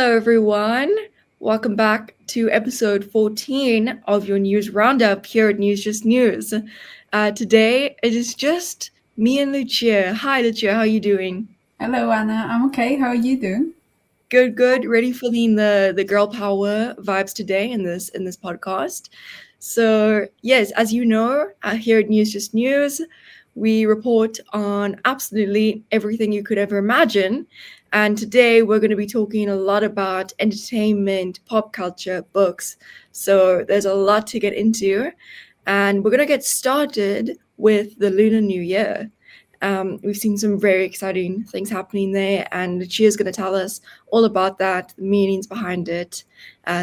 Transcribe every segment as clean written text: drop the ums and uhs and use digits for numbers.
Hello, everyone. Welcome back to episode 14 of your news roundup here at News Just News. Today, it is just me and Lucia. Hi, Lucia. How are you doing? Hello, Anna. I'm okay. How are you doing? Good, good. Ready for the girl power vibes today in this podcast. So yes, as you know, here at News Just News, we report on absolutely everything you could ever imagine. And today we're going to be talking a lot about entertainment, pop culture, books. So there's a lot to get into, and we're going to get started with the Lunar New Year. We've seen some very exciting things happening there, and Lucia's going to tell us all about that, the meanings behind it.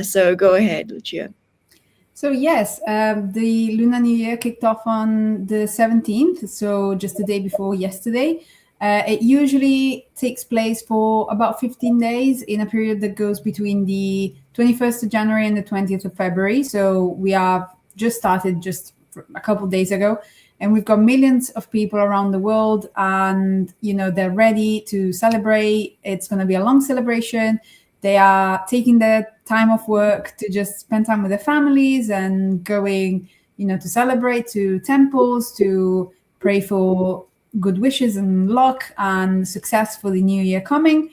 So go ahead, Lucia. So yes, the Lunar New Year kicked off on the 17th, so just the day before yesterday. It usually takes place for about 15 days in a period that goes between the 21st of January and the 20th of February. So we have just started just a couple of days ago, and we've got millions of people around the world, and they're ready to celebrate. It's going to be a long celebration. They are taking their time off work to just spend time with their families and going, to celebrate, to temples, to pray for good wishes and luck and success for the new year coming.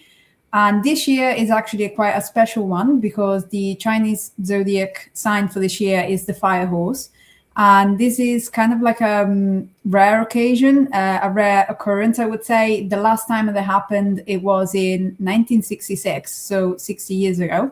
And this year is actually quite a special one because the Chinese zodiac sign for this year is the fire horse. And this is kind of like a rare occasion, a rare occurrence, I would say. The last time that happened, it was in 1966, so 60 years ago.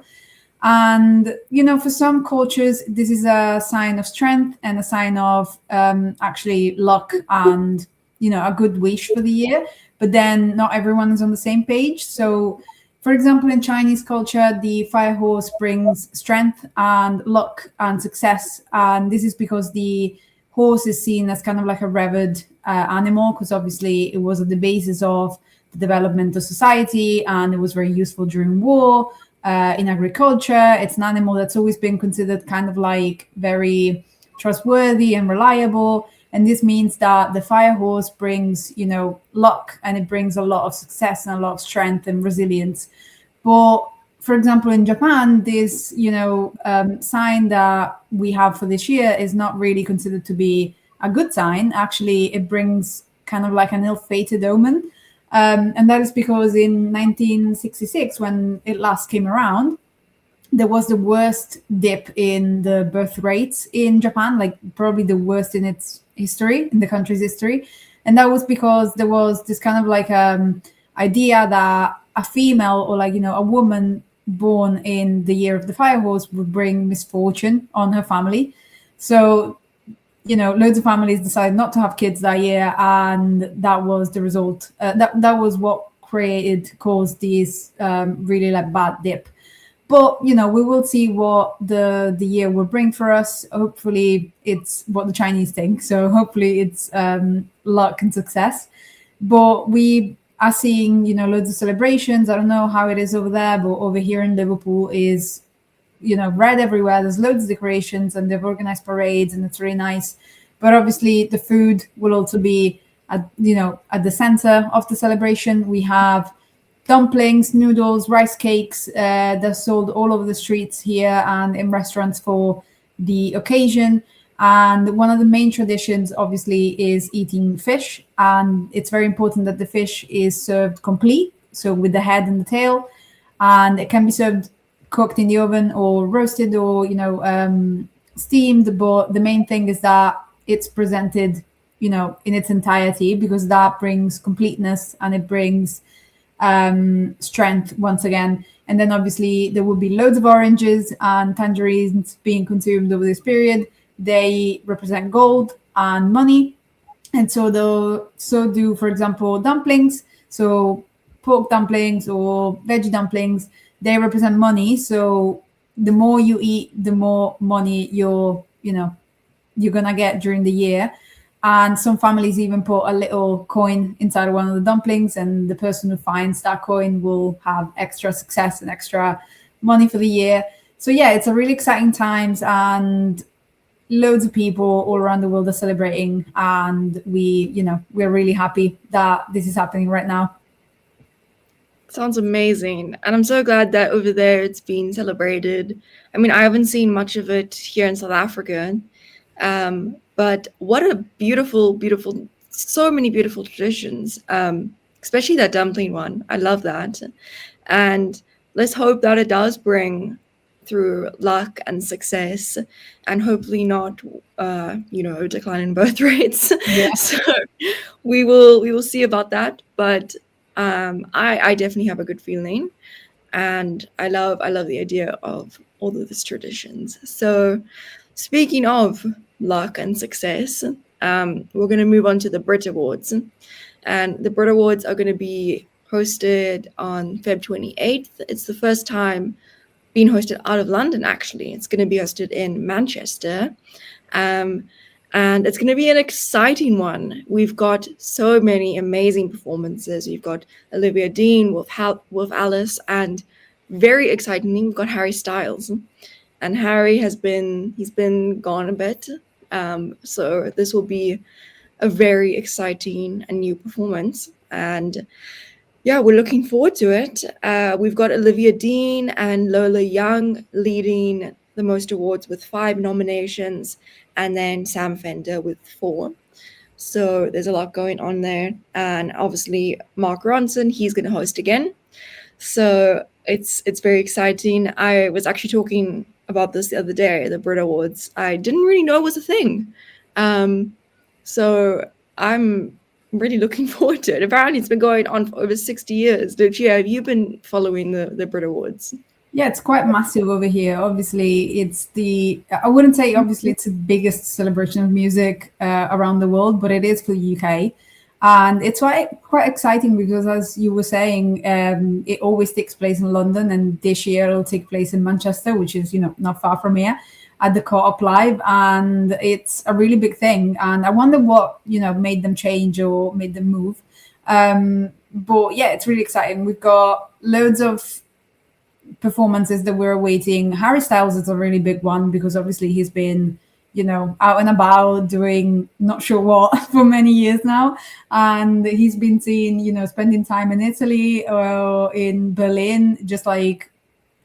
And, for some cultures, this is a sign of strength and a sign of actually luck and, a good wish for the year. But then not everyone is on the same page. So, for example, in Chinese culture, the fire horse brings strength and luck and success. And this is because the horse is seen as kind of like a revered animal, because obviously it was at the basis of the development of society and it was very useful during war, in agriculture. It's an animal that's always been considered kind of like very trustworthy and reliable. And this means that the fire horse brings, luck, and it brings a lot of success and a lot of strength and resilience. But for example, in Japan, this, sign that we have for this year is not really considered to be a good sign. Actually, it brings kind of like an ill-fated omen. And that is because in 1966, when it last came around, there was the worst dip in the birth rates in Japan, like probably the worst in its history, in the country's history. And that was because there was this kind of like idea that a female or a woman born in the year of the fire horse would bring misfortune on her family. So, loads of families decided not to have kids that year, and that was the result. That was what caused this really like bad dip. But, we will see what the year will bring for us. Hopefully it's what the Chinese think. So hopefully it's luck and success. But we are seeing, loads of celebrations. I don't know how it is over there, but over here in Liverpool is, red everywhere. There's loads of decorations and they've organized parades and it's really nice. But obviously the food will also be at the center of the celebration. We have dumplings, noodles, rice cakes. They're sold all over the streets here and in restaurants for the occasion. And one of the main traditions, obviously, is eating fish. And it's very important that the fish is served complete, so with the head and the tail. And it can be served cooked in the oven or roasted or, steamed. But the main thing is that it's presented, in its entirety, because that brings completeness and it brings strength once again. And then obviously there will be loads of oranges and tangerines being consumed over this period. They represent gold and money. And so do, for example, dumplings. So pork dumplings or veggie dumplings, they represent money. So the more you eat, the more money you're gonna get during the year. And some families even put a little coin inside of one of the dumplings, and the person who finds that coin will have extra success and extra money for the year. So yeah, it's a really exciting times, and loads of people all around the world are celebrating, and we're really happy that this is happening right now. Sounds amazing. And I'm so glad that over there it's being celebrated. I mean, I haven't seen much of it here in South Africa. But what a beautiful, beautiful, so many beautiful traditions, especially that dumpling one. I love that. And let's hope that it does bring through luck and success, and hopefully not, a decline in birth rates. Yeah. So we will see about that. But I definitely have a good feeling, and I love the idea of all of these traditions. So speaking of luck and success, we're going to move on to the Brit Awards, and the Brit Awards are going to be hosted on Feb 28th. It's the first time being hosted out of London, actually. It's going to be hosted in Manchester. Um, and it's going to be an exciting one. We've got so many amazing performances. We've got Olivia Dean, Wolf Alice, and very excitingly, we've got Harry Styles. And Harry he's been gone a bit. So this will be a very exciting and new performance. And yeah, we're looking forward to it. We've got Olivia Dean and Lola Young leading the most awards with 5 nominations, and then Sam Fender with 4. So there's a lot going on there. And obviously Mark Ronson, he's going to host again. So it's very exciting. I was actually talking about this the other day, the Brit Awards. I didn't really know it was a thing. So I'm really looking forward to it. Apparently it's been going on for over 60 years. Lucia, have you been following the Brit Awards? Yeah, it's quite massive over here. Obviously, I wouldn't say obviously it's the biggest celebration of music around the world, but it is for the UK. And it's quite exciting because, as you were saying, it always takes place in London, and this year it'll take place in Manchester, which is, not far from here, at the Co-op Live. And it's a really big thing. And I wonder what, made them change or made them move. But yeah, it's really exciting. We've got loads of performances that we're awaiting. Harry Styles is a really big one because obviously he's been, out and about doing not sure what for many years now. And he's been seen, spending time in Italy or in Berlin, just like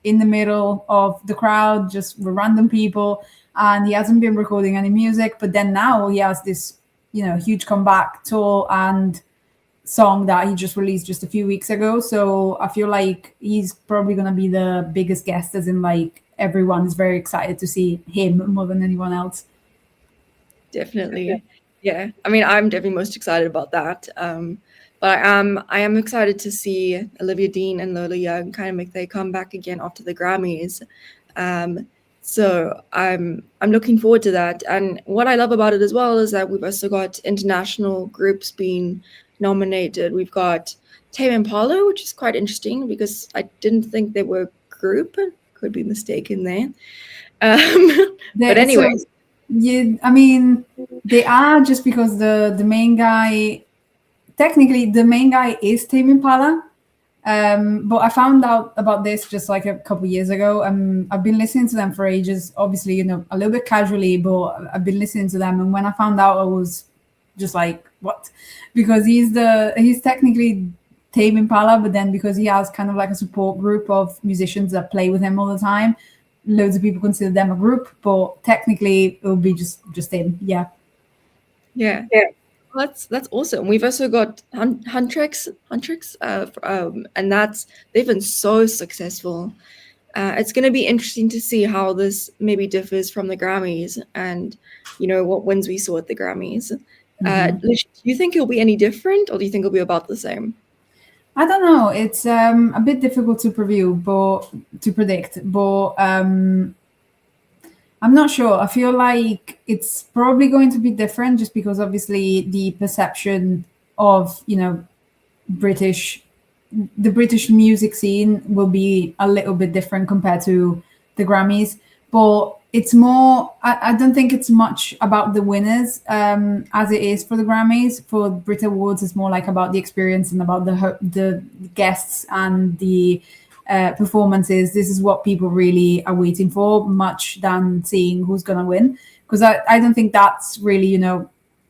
in the middle of the crowd, just with random people. And he hasn't been recording any music, but then now he has this, huge comeback tour and song that he just released just a few weeks ago. So I feel like he's probably going to be the biggest guest, as in like everyone is very excited to see him more than anyone else. Definitely. Yeah. I mean, I'm definitely most excited about that. But I am excited to see Olivia Dean and Lola Young kind of make their comeback again after the Grammys. So I'm looking forward to that. And what I love about it as well is that we've also got international groups being nominated. We've got Tame Impala, which is quite interesting because I didn't think they were a group. Could be mistaken there. But anyways. So, yeah, I mean, they are, just because the main guy, technically the main guy is Tame Impala. But I found out about this just like a couple of years ago. I've been listening to them for ages, obviously, a little bit casually, but I've been listening to them. And when I found out, I was just like, what? Because he's technically Tame Impala, but then because he has kind of like a support group of musicians that play with him all the time, loads of people consider them a group, but technically it will be just him. Yeah. That's awesome. We've also got Huntrix, and they've been so successful. It's going to be interesting to see how this maybe differs from the Grammys and, what wins we saw at the Grammys. Do you think it'll be any different, or do you think it'll be about the same? I don't know. It's a bit difficult to predict, but I'm not sure. I feel like it's probably going to be different just because obviously the perception of, the British music scene will be a little bit different compared to the Grammys. But it's more, I don't think it's much about the winners as it is for the Grammys. For Brit Awards, it's more like about the experience and about the guests and the performances. This is what people really are waiting for, much than seeing who's going to win. Because I don't think that's really,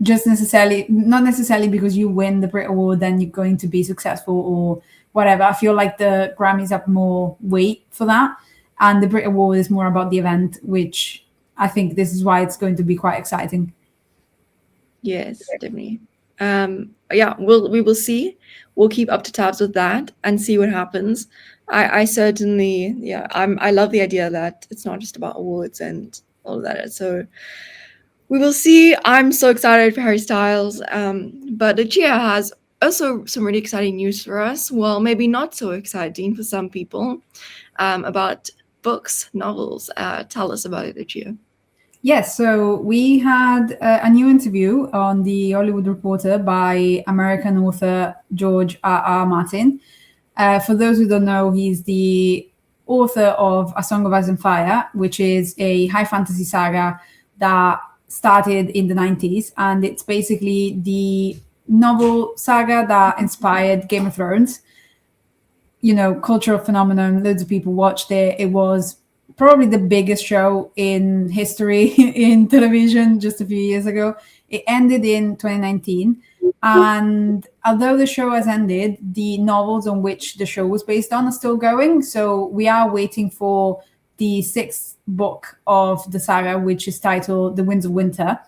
just not necessarily because you win the Brit Award, then you're going to be successful or whatever. I feel like the Grammys have more weight for that, and the Brit Award is more about the event, which I think this is why it's going to be quite exciting. Yes, definitely. Yeah, we will see. We'll keep up to tabs with that and see what happens. I certainly, yeah, I love the idea that it's not just about awards and all of that. So we will see. I'm so excited for Harry Styles. But Lucia has also some really exciting news for us. Well, maybe not so exciting for some people, about books, novels. Tell us about it, Lucia. Yes, so we had a new interview on the Hollywood Reporter by American author George R.R. Martin. For those who don't know, he's the author of A Song of Ice and Fire, which is a high fantasy saga that started in the 90s. And it's basically the novel saga that inspired Game of Thrones. You know, cultural phenomenon, loads of people watched it. It was probably the biggest show in history in television just a few years ago. It ended in 2019. And although the show has ended, the novels on which the show was based on are still going. So we are waiting for the sixth book of the saga, which is titled The Winds of Winter.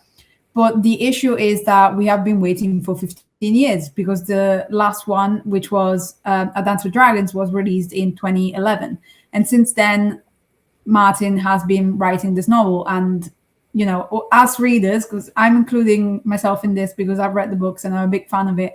But the issue is that we have been waiting for 15 years because the last one, which was A Dance with Dragons, was released in 2011. And since then, Martin has been writing this novel. And, you know, as readers, because I'm including myself in this because I've read the books and I'm a big fan of it,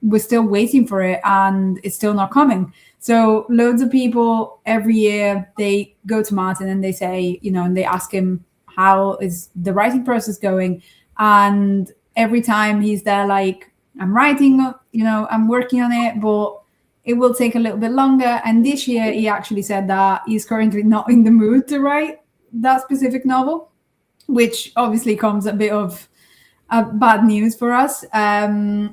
we're still waiting for it and it's still not coming. So loads of people every year, they go to Martin and they say, you know, and they ask him, how is the writing process going? And every time he's there, like, I'm writing, you know, I'm working on it, but it will take a little bit longer. And this year he actually said that he's currently not in the mood to write that specific novel, which obviously comes a bit of bad news for us.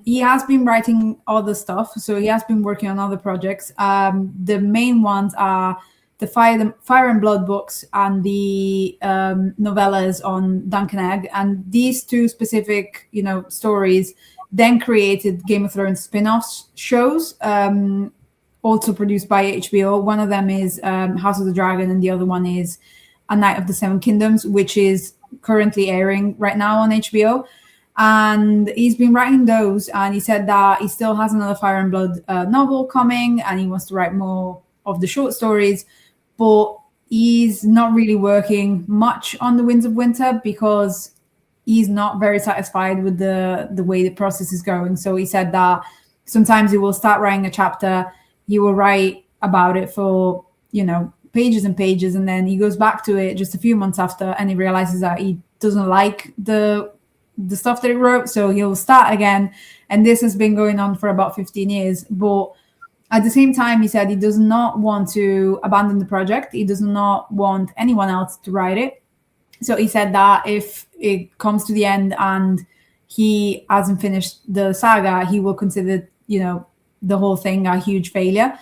He has been writing other stuff, so he has been working on other projects. The main ones are the Fire and Blood books and the novellas on Duncan Egg, and these two specific, you know, stories then created Game of Thrones spin-off shows, also produced by HBO. One of them is House of the Dragon, and the other one is A Night of the Seven Kingdoms, which is currently airing right now on HBO. And he's been writing those, and he said that he still has another Fire and Blood novel coming, and he wants to write more of the short stories, but he's not really working much on The Winds of Winter because he's not very satisfied with the way the process is going. So he said that sometimes he will start writing a chapter, he will write about it for, you know, pages and pages, and then he goes back to it just a few months after and he realizes that he doesn't like the stuff that he wrote, so he'll start again. And this has been going on for about 15 years. But at the same time, he said he does not want to abandon the project. He does not want anyone else to write it. So he said that if it comes to the end and he hasn't finished the saga, he will consider, you know, the whole thing a huge failure.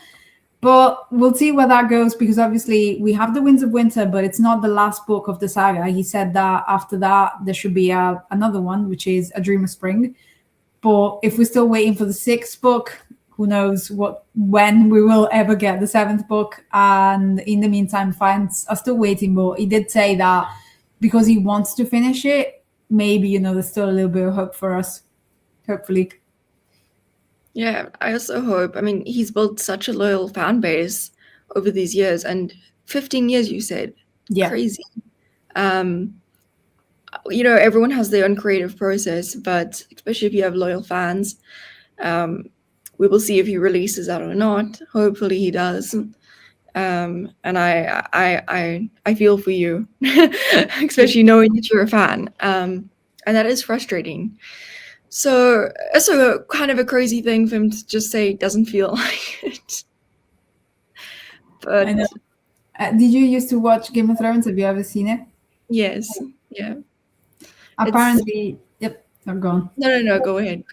But we'll see where that goes, because obviously we have The Winds of Winter, but it's not the last book of the saga. He said that after that, there should be another one, which is A Dream of Spring. But if we're still waiting for the sixth book, who knows when we will ever get the seventh book. And in the meantime, fans are still waiting. But he did say that because he wants to finish it, maybe, you know, there's still a little bit of hope for us, hopefully. Yeah, I also hope. I mean, he's built such a loyal fan base over these years, and 15 years, you said. Yeah. Crazy. You know, everyone has their own creative process, but especially if you have loyal fans, we will see if he releases that or not. Hopefully he does. And I feel for you, especially knowing that you're a fan. And that is frustrating. So also kind of a crazy thing for him to just say doesn't feel like it. But I know. Did you used to watch Game of Thrones? Have you ever seen it? yes, yeah. Apparently, yep. Oh, go on. No. Go ahead.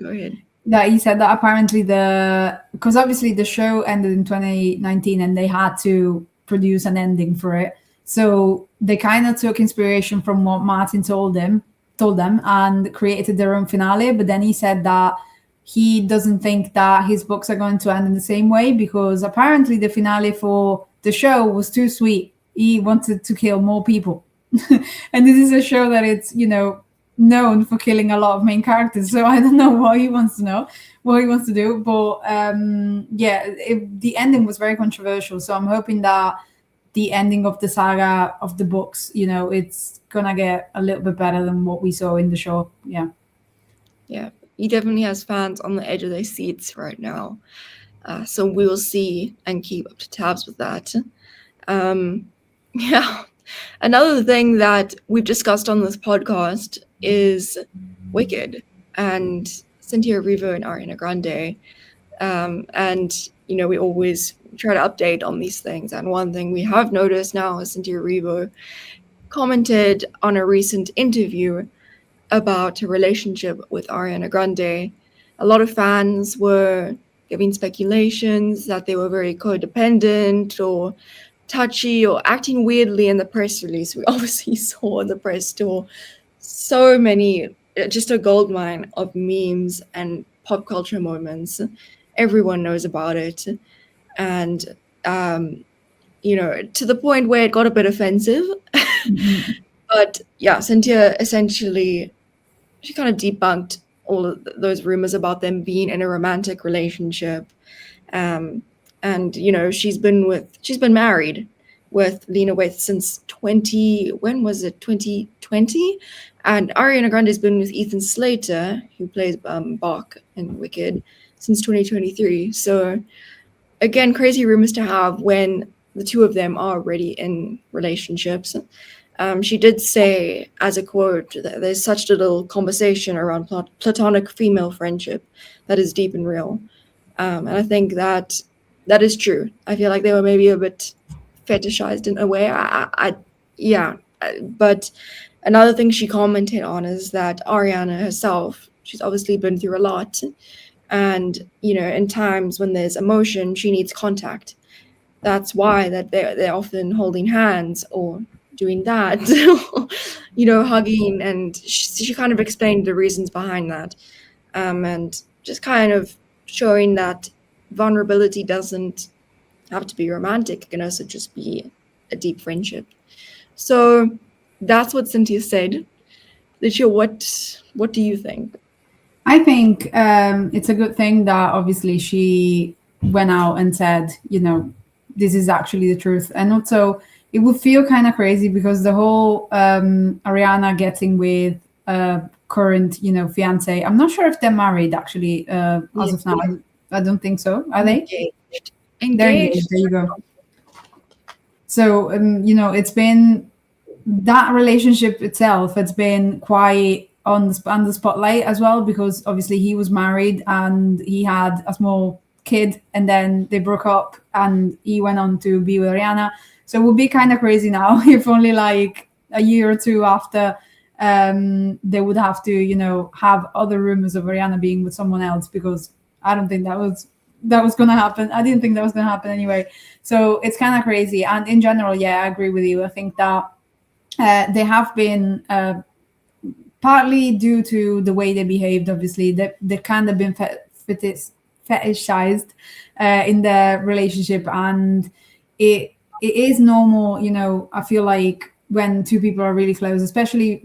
That he said that apparently because obviously the show ended in 2019 and they had to produce an ending for it. So they kind of took inspiration from what Martin told them told them and created their own finale. But then he said that he doesn't think that his books are going to end in the same way, because apparently the finale for the show was too sweet. He wanted to kill more people. And this is a show that it's, known for killing a lot of main characters. So I don't know what he wants to do. But the ending was very controversial. So I'm hoping that the ending of the saga of the books, it's gonna get a little bit better than what we saw in the show. Yeah. Yeah, he definitely has fans on the edge of their seats right now. So we will see and keep up to tabs with that. Yeah. Another thing that we've discussed on this podcast is Wicked and Cynthia Erivo and Ariana Grande. And, we always try to update on these things. And one thing we have noticed now is Cynthia Erivo commented on a recent interview about her relationship with Ariana Grande. A lot of fans were giving speculations that they were very codependent or touchy or acting weirdly in the press release. We obviously saw in the press tour so many, just a goldmine of memes and pop culture moments. Everyone knows about it. And, to the point where it got a bit offensive. Mm-hmm. But yeah, Cynthia essentially, she kind of debunked all of those rumors about them being in a romantic relationship. And, she's been married with Lena Waithe since 2020? And Ariana Grande has been with Ethan Slater, who plays Bach in Wicked, since 2023. So again, crazy rumors to have when the two of them are already in relationships. She did say, as a quote, that there's such little conversation around platonic female friendship that is deep and real. And I think that is true. I feel like they were maybe a bit fetishized in a way. But another thing she commented on is that Ariana herself, she's obviously been through a lot. And, in times when there's emotion, she needs contact. That's why that they're often holding hands or doing that, hugging. And she kind of explained the reasons behind that. And just kind of showing that vulnerability doesn't have to be romantic. It can also just be a deep friendship. So that's what Cynthia said. Lucia, what do you think? I think it's a good thing that obviously she went out and said, this is actually the truth. And also, it would feel kind of crazy because the whole Ariana getting with current, fiance. I'm not sure if they're married actually as of now. I don't think so. Are they? Engaged. They're engaged. There you go. So it's been that relationship itself. It's been quite on the spotlight as well, because obviously he was married and he had a small kid, and then they broke up and he went on to be with Ariana. So it would be kind of crazy now if only like a year or two after they would have to have other rumors of Ariana being with someone else, because I don't think that was going to happen. I didn't think that was going to happen anyway. So it's kind of crazy. And in general, yeah, I agree with you. I think that they have been partly due to the way they behaved. Obviously, they kind of been fetishized in their relationship, and it is normal. I feel like when two people are really close, especially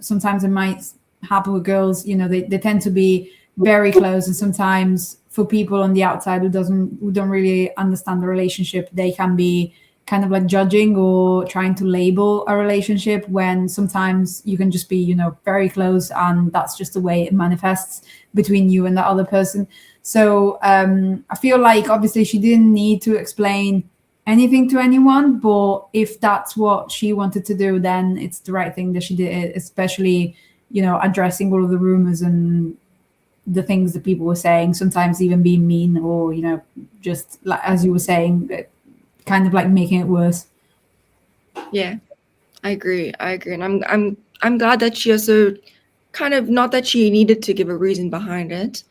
sometimes it might happen with girls. They tend to be very close, and sometimes for people on the outside who don't really understand the relationship, they can be kind of like judging or trying to label a relationship, when sometimes you can just be very close, and that's just the way it manifests between you and the other person. So I feel like obviously she didn't need to explain anything to anyone, but if that's what she wanted to do, then it's the right thing that she did, especially addressing all of the rumors and the things that people were saying, sometimes even being mean, or just like, as you were saying, kind of like making it worse. Yeah, I agree, and I'm glad that she also kind of, not that she needed to give a reason behind it,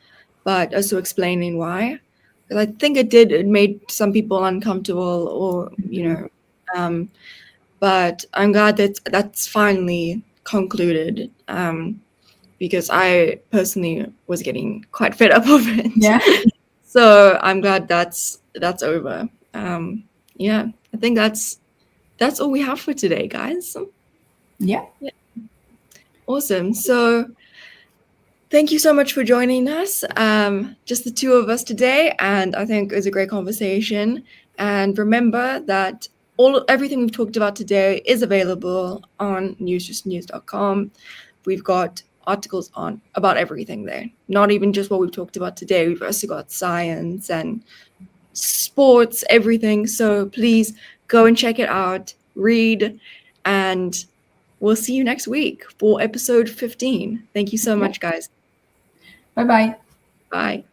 but also explaining why. Because I think it made some people uncomfortable, or but I'm glad that that's finally concluded, because I personally was getting quite fed up of it. Yeah. So I'm glad that's over. Yeah, I think that's all we have for today, guys. Yeah. Awesome. So thank you so much for joining us. Just the two of us today, and I think it was a great conversation. And remember that everything we've talked about today is available on newsjustnews.com. We've got articles on about everything there, not even just what we've talked about today. We've also got science and sports, everything. So please go and check it out, read, and we'll see you next week for episode 15. Thank you so much, guys. Bye-bye. Bye.